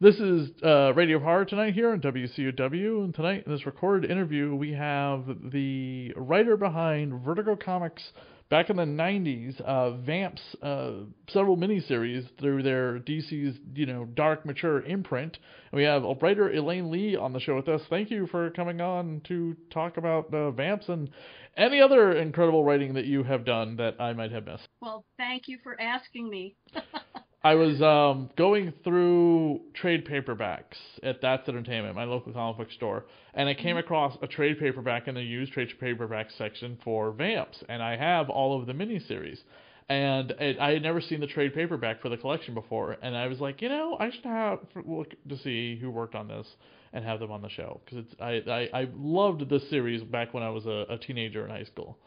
This is Radio Horror Tonight here on WCUW, and tonight in this recorded interview we have the writer behind Vertigo Comics back in the 90s, Vamps, several miniseries through their DC's, dark, mature imprint. And we have writer Elaine Lee on the show with us. Thank you for coming on to talk about Vamps and any other incredible writing that you have done that I might have missed. Well, thank you for asking me. I was going through trade paperbacks at That's Entertainment, my local comic book store, and I came across a trade paperback in the used trade paperback section for Vamps, and I have all of the miniseries. And I had never seen the trade paperback for the collection before, and I was like, I should have look to see who worked on this and have them on the show, because I loved this series back when I was a teenager in high school.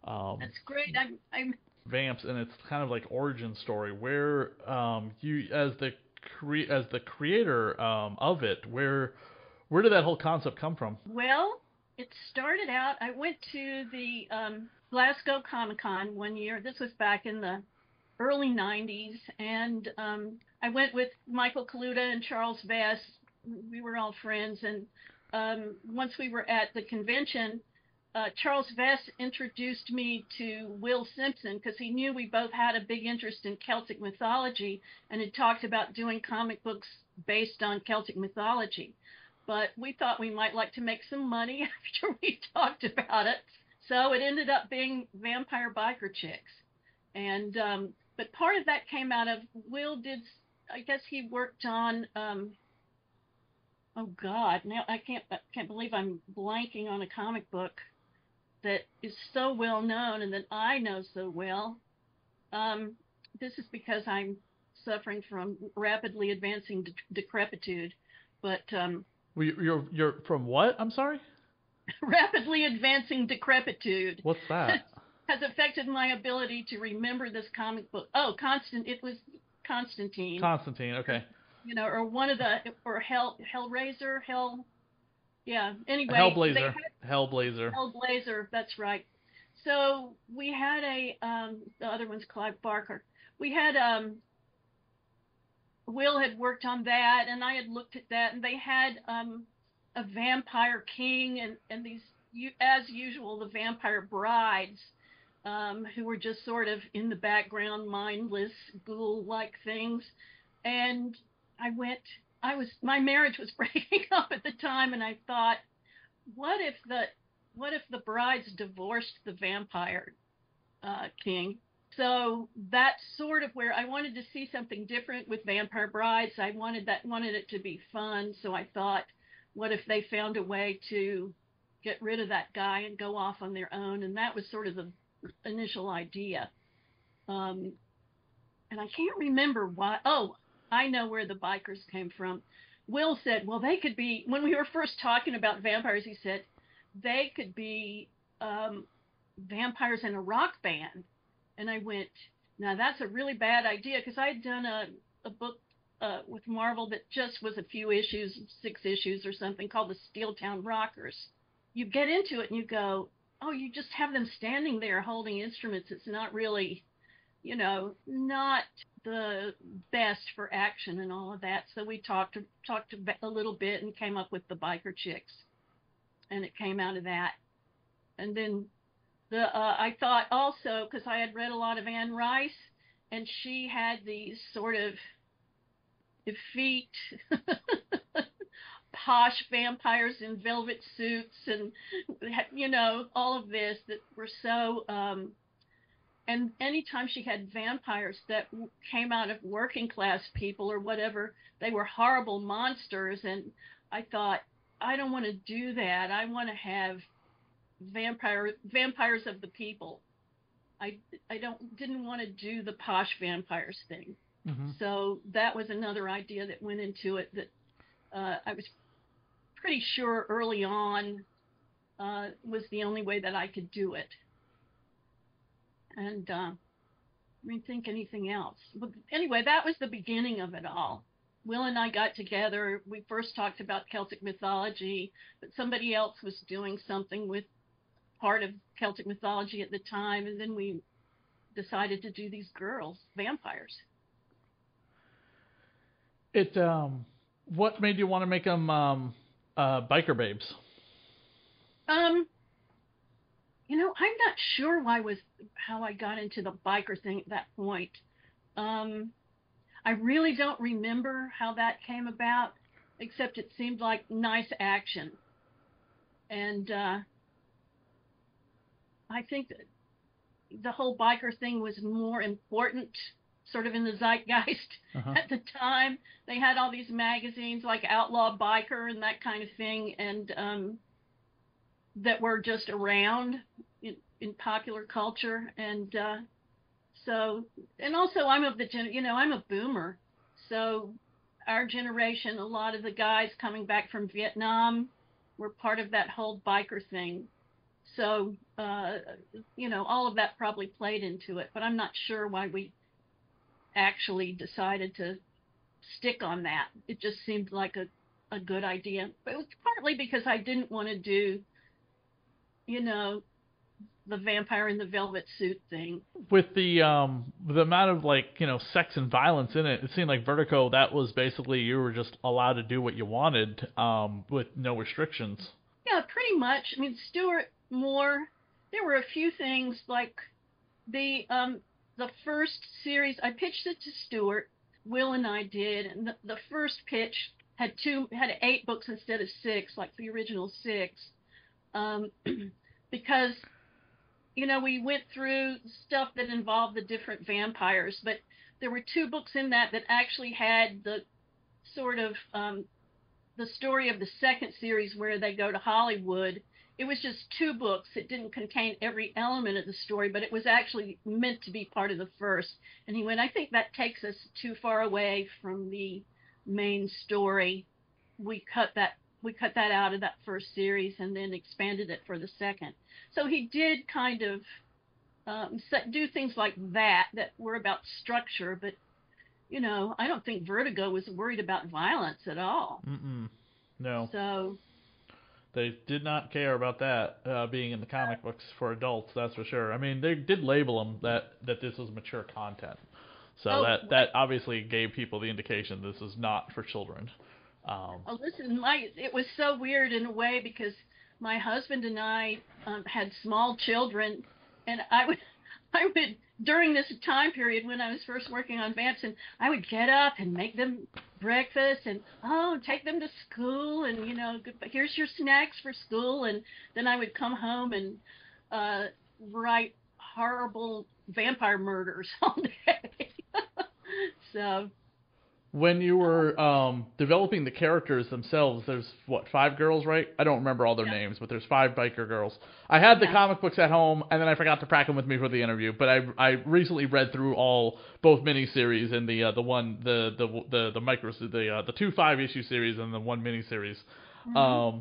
That's great. I'm Vamps, and it's kind of like origin story where you as the creator of it, where did that whole concept come from? Well, it started out, I went to the Glasgow Comic-Con one year. This was back in the early 90s, and I went with Michael Kaluta and Charles Vess. We were all friends, and once we were at the convention, Charles Vess introduced me to Will Simpson because he knew we both had a big interest in Celtic mythology and had talked about doing comic books based on Celtic mythology. But we thought we might like to make some money after we talked about it. So it ended up being Vampire Biker Chicks. And but part of that came out of I guess he worked on oh God, now I can't believe I'm blanking on a comic book that is so well known and that I know so well. This is because I'm suffering from rapidly advancing decrepitude. But you're from what? I'm sorry. Rapidly advancing decrepitude. What's that? Has affected my ability to remember this comic book. Oh, It was Constantine. Constantine. Okay. Or one of the Hellraiser. Yeah, anyway. Hellblazer, that's right. So we had the other one's Clive Barker. We had, Will had worked on that, and I had looked at that, and they had a vampire king, and these, as usual, the vampire brides, who were just sort of in the background, mindless, ghoul-like things. And my marriage was breaking up at the time, and I thought, what if the brides divorced the vampire king? So that's sort of where I wanted to see something different with vampire brides. I wanted it to be fun. So I thought, what if they found a way to get rid of that guy and go off on their own? And that was sort of the initial idea. And I can't remember why. Oh, I know where the bikers came from. Will said, well, they could be, when we were first talking about vampires, he said, they could be vampires in a rock band. And I went, now that's a really bad idea, because I had done a book with Marvel that just was a few issues, 6 issues or something, called the Steeltown Rockers. You get into it and you go, oh, you just have them standing there holding instruments. It's not really, not the best for action and all of that. So we talked a little bit and came up with the Biker Chicks, and it came out of that. And then I thought also, because I had read a lot of Anne Rice, and she had these sort of effete posh vampires in velvet suits and all of this that were so and anytime she had vampires that came out of working class people or whatever, they were horrible monsters. And I thought, I don't want to do that. I want to have vampires of the people. I didn't want to do the posh vampires thing. Mm-hmm. So that was another idea that went into it that I was pretty sure early on was the only way that I could do it. And think anything else. But anyway, that was the beginning of it all. Will and I got together. We first talked about Celtic mythology, but somebody else was doing something with part of Celtic mythology at the time, and then we decided to do these girls, vampires. It What made you want to make them biker babes? I'm not sure how I got into the biker thing at that point. I really don't remember how that came about, except it seemed like nice action. And I think that the whole biker thing was more important sort of in the zeitgeist Uh-huh. at the time. They had all these magazines like Outlaw Biker and that kind of thing, and that were just around in popular culture. And and also I'm I'm a boomer. So our generation, a lot of the guys coming back from Vietnam were part of that whole biker thing. So, all of that probably played into it, but I'm not sure why we actually decided to stick on that. It just seemed like a good idea. But it was partly because I didn't want to do, you know, the vampire in the velvet suit thing. With the amount of sex and violence in it, it seemed like Vertigo, that was basically you were just allowed to do what you wanted with no restrictions. Yeah, pretty much. I mean, Stuart Moore, there were a few things like the first series I pitched it to Stuart, Will and I did, and the first pitch had 8 books instead of 6, like the original 6. Because we went through stuff that involved the different vampires, but there were 2 books in that actually had the sort of the story of the second series where they go to Hollywood. It was just 2 books. It didn't contain every element of the story, but it was actually meant to be part of the first. And he went, I think that takes us too far away from the main story. We cut that out of that first series and then expanded it for the second. So he did kind of do things like that were about structure, but I don't think Vertigo was worried about violence at all. Mm-mm. No. So they did not care about that being in the comic books for adults, that's for sure. I mean, they did label them that this was mature content. So that obviously gave people the indication this is not for children. Listen, it was so weird in a way because my husband and I had small children, and I would during this time period when I was first working on Vamps, and I would get up and make them breakfast and take them to school, and here's your snacks for school, and then I would come home and write horrible vampire murders all day. So when you were developing the characters themselves, there's 5 girls, right? I don't remember all their names, but there's 5 biker girls. I had the comic books at home, and then I forgot to pack them with me for the interview. But I recently read through both miniseries and the the 2 5-issue series and the 1 miniseries. Mm-hmm.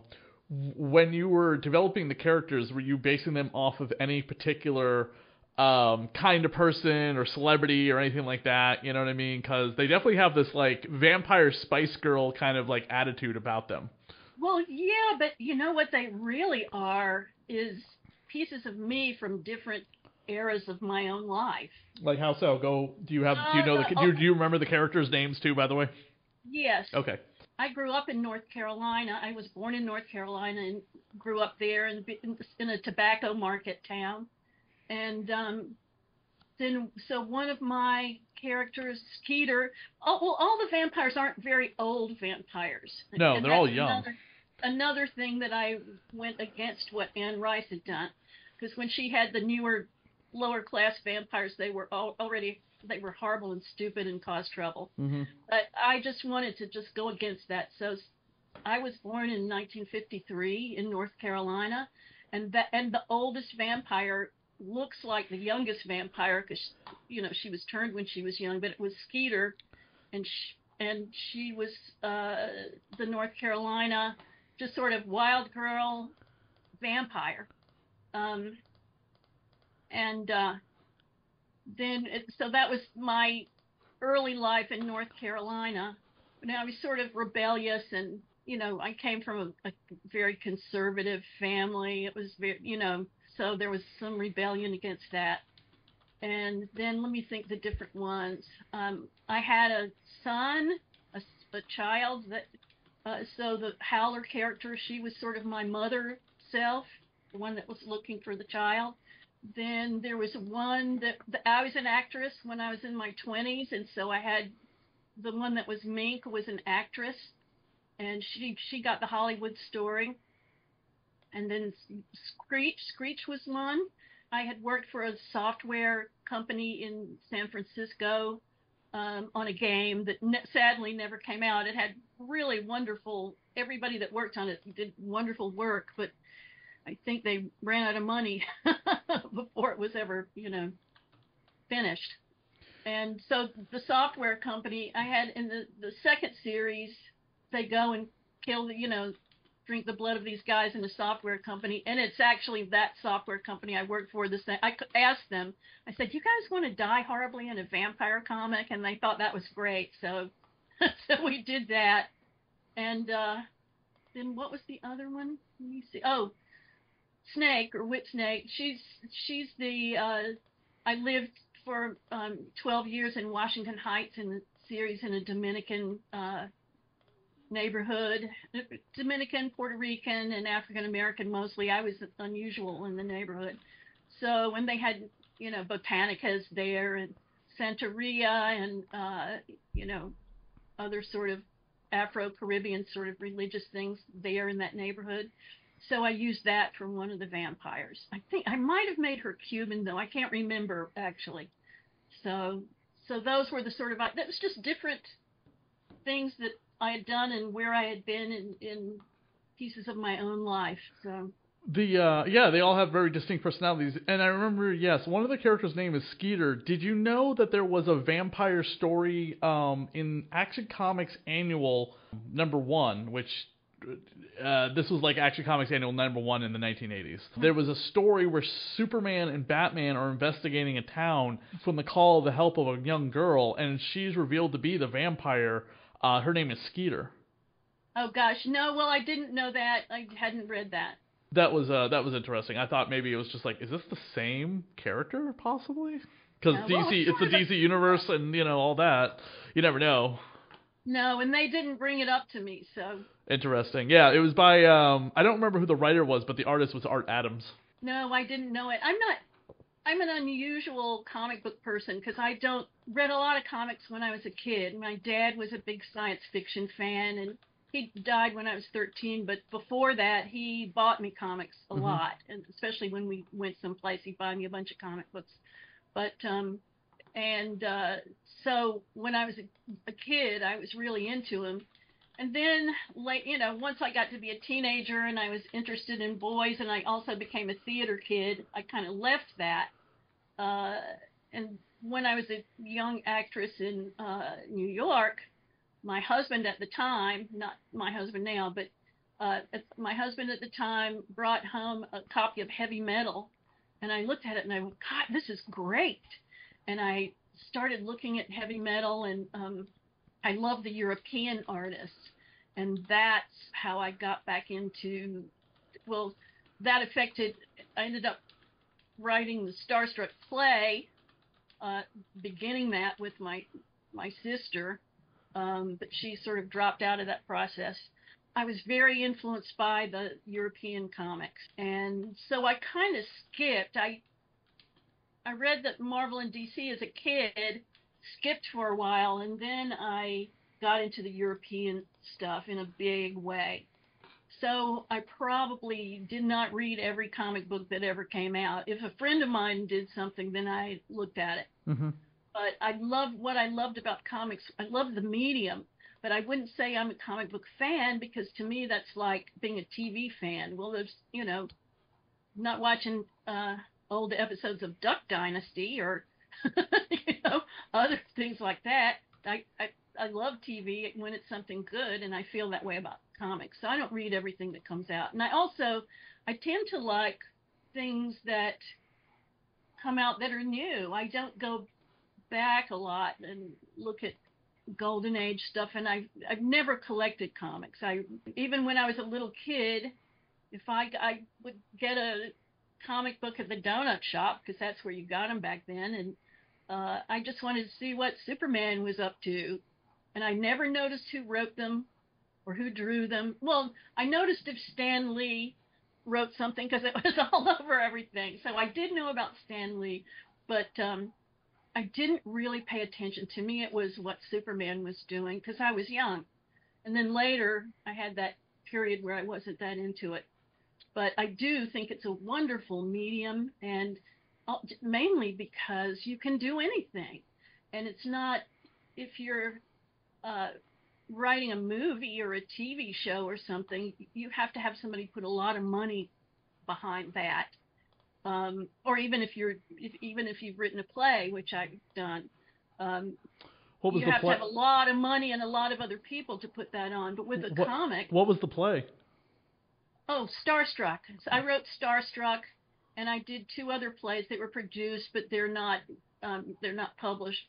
When you were developing the characters, were you basing them off of any particular kind of person or celebrity or anything like that, you know what I mean? Because they definitely have this vampire Spice Girl kind of attitude about them. Well, yeah, but what they really are is pieces of me from different eras of my own life. Like how so? Do you remember the characters' names too, by the way? Yes. Okay. I grew up in North Carolina. I was born in North Carolina and grew up there in a tobacco market town. And so one of my characters, Skeeter, all the vampires aren't very old vampires. No, and they're all young. Another thing that I went against what Anne Rice had done, because when she had the newer, lower class vampires, they were horrible and stupid and caused trouble. Mm-hmm. But I just wanted to just go against that. So I was born in 1953 in North Carolina, and the oldest vampire looks like the youngest vampire because she was turned when she was young, but it was Skeeter, and she was the North Carolina just sort of wild girl vampire, so that was my early life in North Carolina. Now I was sort of rebellious, and I came from a very conservative family. It was very so there was some rebellion against that. And then let me think the different ones. I had a son, a child that so the Howler character, she was sort of my mother self, the one that was looking for the child. Then there was one that I was an actress when I was in my 20s, and so I had the one that was Mink was an actress, and she got the Hollywood story. And then Screech was one. I had worked for a software company in San Francisco on a game that sadly never came out. It had really wonderful, everybody that worked on it did wonderful work, but I think they ran out of money before it was ever, finished. And so the software company I had in the second series, they go and kill drink the blood of these guys in a software company, and it's actually that software company I worked for. I asked them, I said, "You guys want to die horribly in a vampire comic?" And they thought that was great, so so we did that. And then what was the other one? Let me see. Oh, Snake or Whip Snake. She's the I lived for 12 years in Washington Heights in the series in a Dominican neighborhood, Dominican, Puerto Rican, and African American mostly. I was unusual in the neighborhood. So when they had, Botanicas there and Santeria and, other sort of Afro-Caribbean sort of religious things there in that neighborhood. So I used that for one of the vampires. I think I might have made her Cuban, though. I can't remember, actually. So those were the sort of, that was just different things that I had done and where I had been in pieces of my own life. So they all have very distinct personalities. And I remember, yes, one of the characters' name is Skeeter. Did you know that there was a vampire story in Action Comics Annual #1, which this was like Action Comics Annual #1 in the 1980s. There was a story where Superman and Batman are investigating a town from the call of the help of a young girl, and she's revealed to be the vampire. Her name is Skeeter. Oh gosh, no. Well, I didn't know that. I hadn't read that. That was interesting. I thought maybe it was just like, is this the same character possibly? Because DC, it's the DC universe, and all that. You never know. No, and they didn't bring it up to me, so. Interesting. Yeah, it was by I don't remember who the writer was, but the artist was Art Adams. No, I didn't know it. I'm an unusual comic book person because I don't read a lot of comics when I was a kid. My dad was a big science fiction fan, and he died when I was 13. But before that, he bought me comics a lot, and especially when we went someplace, he'd buy me a bunch of comic books. But so when I was a kid, I was really into him. And then, once I got to be a teenager and I was interested in boys, and I also became a theater kid, I kind of left that. And when I was a young actress in New York, my husband at the time, not my husband now, but my husband at the time brought home a copy of Heavy Metal. And I looked at it and I went, God, this is great. And I started looking at Heavy Metal, and I love the European artists, and that's how I got back into, well, that affected, I ended up writing the Starstruck play, beginning that with my sister, but she sort of dropped out of that process. I was very influenced by the European comics, and so I kind of skipped. I read that Marvel and DC as a kid, skipped for a while, and then I got into the European stuff in a big way. So I probably did not read every comic book that ever came out. If a friend of mine did something, then I looked at it. But what I loved about comics. I love the medium, but I wouldn't say I'm a comic book fan, because to me that's like being a TV fan. Well, there's, not watching old episodes of Duck Dynasty or other things like that. I love TV when it's something good, and I feel that way about comics. So I don't read everything that comes out. And I tend to like things that come out that are new. I don't go back a lot and look at Golden Age stuff, and I've never collected comics. Even when I was a little kid, if I would get a comic book at the donut shop, because that's where you got them back then, and I just wanted to see what Superman was up to. and I never noticed who wrote them or who drew them. Well, I noticed if Stan Lee wrote something because it was all over everything. So I did know about Stan Lee, but I didn't really pay attention. To me, it was what Superman was doing because I was young. And then later, I had that period where I wasn't that into it. But I do think it's a wonderful medium, and mainly because you can do anything. And it's not, if you're uh, writing a movie or a TV show or something, you have to have somebody put a lot of money behind that. Or even if you've written a play, which I've done, um, What was you the have to play? have a lot of money and a lot of other people to put that on. But with a comic, What was the play? oh, Starstruck. So I wrote Starstruck, and I did two other plays that were produced, but they're not published.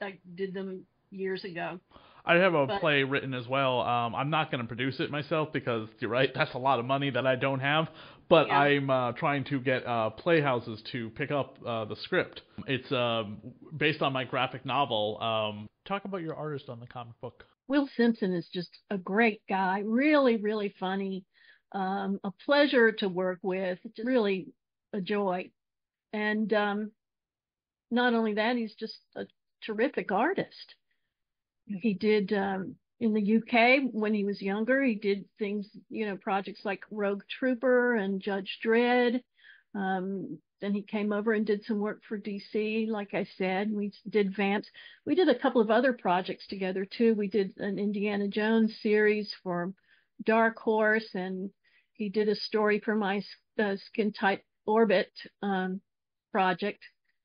I did them years ago. I have a But play written as well. I'm not going to produce it myself because you're right, that's a lot of money that I don't have. But yeah, I'm trying to get playhouses to pick up the script. It's based on my graphic novel. Talk about your artist on the comic book. Will Simpson is just a great guy, really, really funny, a pleasure to work with, just really a joy. And not only that, he's just a terrific artist. He did in the UK when he was younger. He did things, projects like Rogue Trooper and Judge Dredd. Then he came over and did some work for DC. Like I said, we did Vamps. We did a couple of other projects together too. We did an Indiana Jones series for Dark Horse, and he did a story for my Skin Tight Orbit project,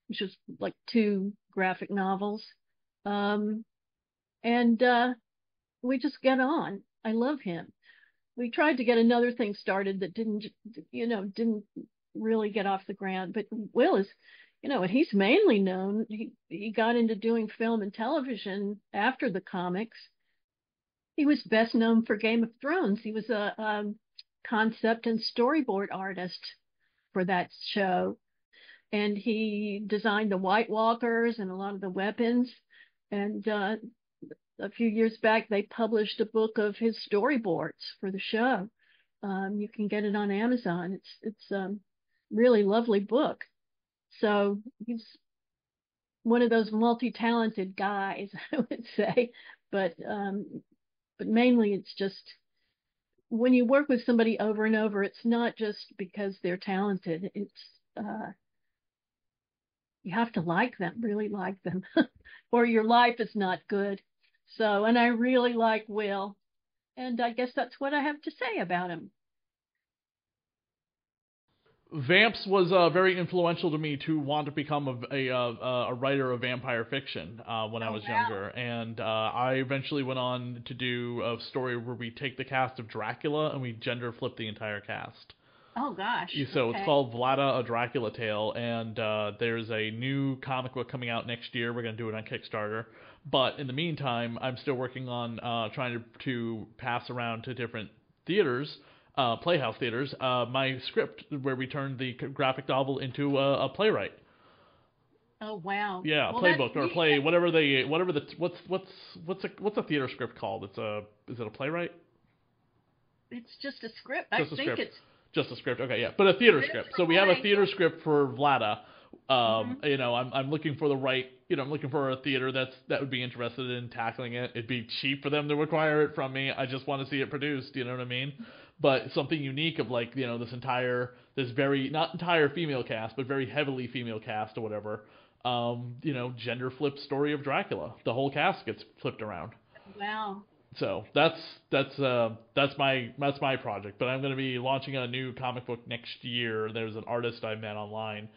which was like two graphic novels. Um, and we just get on. I love him. We tried to get another thing started that didn't really get off the ground. But Will is, and he's mainly known. He got into doing film and television after the comics. He was best known for Game of Thrones. He was a concept and storyboard artist for that show, and he designed the White Walkers and a lot of the weapons. And a few years back, they published a book of his storyboards for the show. You can get it on Amazon. It's really lovely book. So he's one of those multi-talented guys, I would say. But mainly it's just when you work with somebody over and over, it's not just because they're talented. It's you have to like them, really like them, or your life is not good. So, and I really like Will, and I guess that's what I have to say about him. Vamps was very influential to me to want to become a writer of vampire fiction when I Oh was wow. younger, and I eventually went on to do a story where we take the cast of Dracula and we gender flip the entire cast. Oh gosh. So it's Okay. called Vlada: A Dracula Tale, and there's a new comic book coming out next year. We're gonna do it on Kickstarter, but in the meantime, I'm still working on trying to pass around to different theaters, playhouse theaters, my script where we turned the graphic novel into a playwright. Oh wow. Yeah, a Well, that's playbook or a you. play, whatever the what's a theater script called? Is it a playwright? It's just a script. I Just a think script. it's Just a script. Okay, yeah. But a theater script script. or So we have a play. theater script for Vlada. Mm-hmm. I'm looking for the right, I'm looking for a theater that would be interested in tackling it. It'd be cheap for them to require it from me. I just want to see it produced, you know what I mean? But something unique of like, this very, not entire female cast, but very heavily female cast or whatever. Gender flip story of Dracula. The whole cast gets flipped around. Wow. So that's my project. But I'm going to be launching a new comic book next year. There's an artist I met online,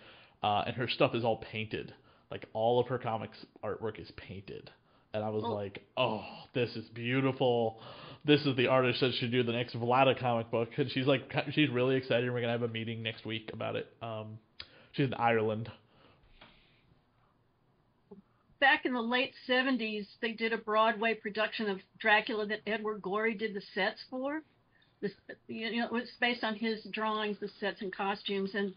and her stuff is all painted. Like all of her comics artwork is painted, and I was Well, like, oh, this is beautiful. This is the artist that should do the next Vlada comic book. And she's really excited. We're gonna have a meeting next week about it. She's in Ireland. back in the late 70s, they did a Broadway production of Dracula that Edward Gorey did the sets for. This, it was based on his drawings, the sets and costumes, and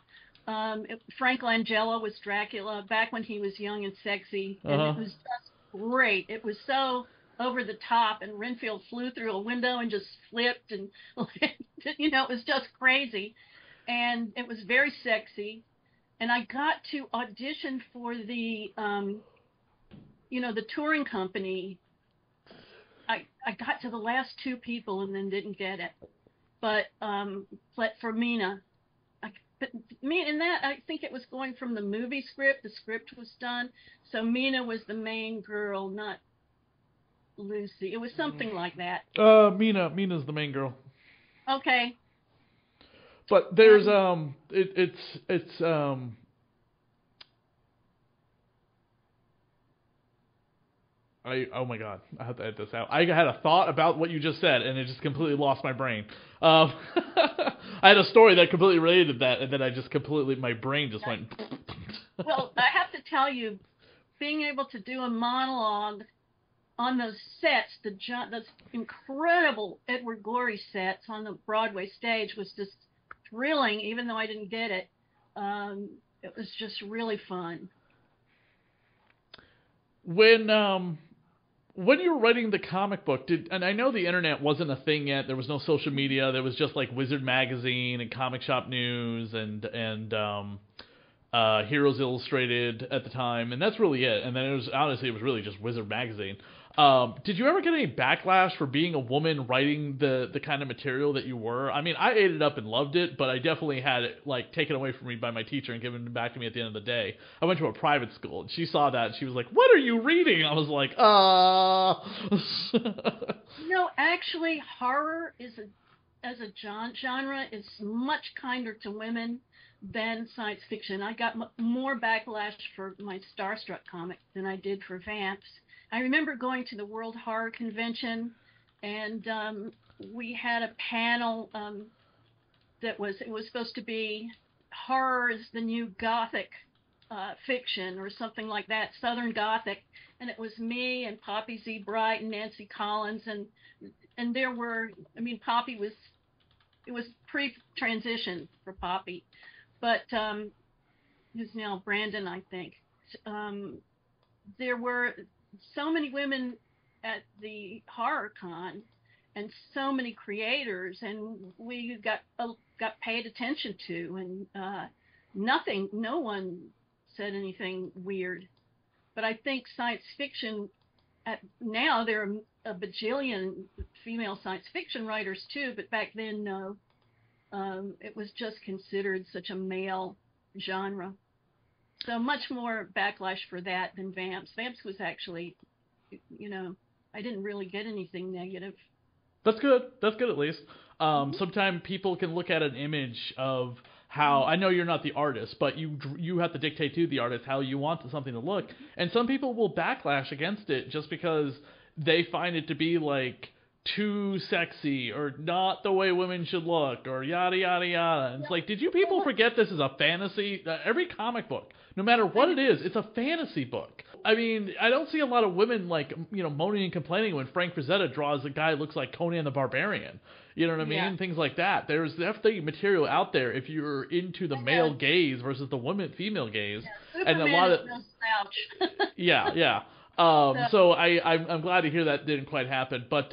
Frank Langella was Dracula back when he was young and sexy, Uh and it huh. was just great. It was so over the top, and Renfield flew through a window and just flipped, and it was just crazy, and it was very sexy. And I got to audition for the the touring company. I got to the last two people and then didn't get it, but for Mina. But me in that, I think it was going from the movie script. The script was done, so Mina was the main girl, not Lucy. It was something like that. Mina's the main girl. Okay. But there's oh my god, I have to edit this out. I had a thought about what you just said, and it just completely lost my brain. I had a story that completely related to that, and then my brain just went. Well, I have to tell you, being able to do a monologue on those sets, those incredible Edward Gorey sets on the Broadway stage, was just thrilling, even though I didn't get it. It was just really fun. When you were writing the comic book, and I know the internet wasn't a thing yet, there was no social media, there was just like Wizard Magazine and Comic Shop News and Heroes Illustrated at the time, and that's really it. And then it was really just Wizard Magazine. Did you ever get any backlash for being a woman writing the kind of material that you were? I mean, I ate it up and loved it, but I definitely had it like taken away from me by my teacher and given it back to me at the end of the day. I went to a private school, and she saw that, and she was like, "What are you reading?" I was like, Actually, horror as a genre is much kinder to women than science fiction. I got more backlash for my Starstruck comic than I did for Vamps. I remember going to the World Horror Convention, and we had a panel it was supposed to be horror is the new Gothic fiction or something like that, Southern Gothic, and it was me and Poppy Z. Bright and Nancy Collins, and there were, Poppy it was pre-transition for Poppy, but who's now Brandon, I think. There were so many women at the horror con and so many creators, and we got paid attention to, and no one said anything weird. But I think science fiction, now there are a bajillion female science fiction writers too, but back then, no. It was just considered such a male genre. So much more backlash for that than Vamps. Vamps was actually, I didn't really get anything negative. That's good. That's good at least. Sometimes people can look at an image of how, I know you're not the artist, but you have to dictate to the artist how you want something to look. And some people will backlash against it just because they find it to be like too sexy or not the way women should look or yada yada yada. And it's like, did you people forget this is a fantasy? Every comic book, no matter what it is, it's a fantasy book. I mean, I don't see a lot of women moaning and complaining when Frank Frazetta draws a guy who looks like Conan the Barbarian. You know what I mean? Yeah. Things like that. There's definitely material out there if you're into the male gaze versus the female gaze. Yeah, and a lot of no slouch. yeah. So I'm glad to hear that didn't quite happen, but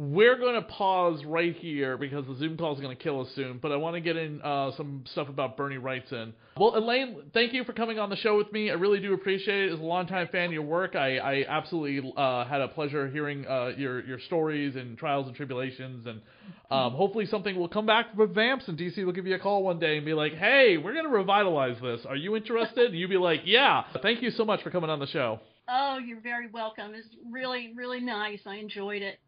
we're going to pause right here because the Zoom call is going to kill us soon, but I want to get in some stuff about Bernie Wrightson. Well, Elaine, thank you for coming on the show with me. I really do appreciate it. As a longtime fan of your work, I absolutely had a pleasure hearing your stories and trials and tribulations, and hopefully something will come back with Vamps, and DC will give you a call one day and be like, hey, we're going to revitalize this. Are you interested? And you'll be like, yeah. Thank you so much for coming on the show. Oh, you're very welcome. It's really, really nice. I enjoyed it.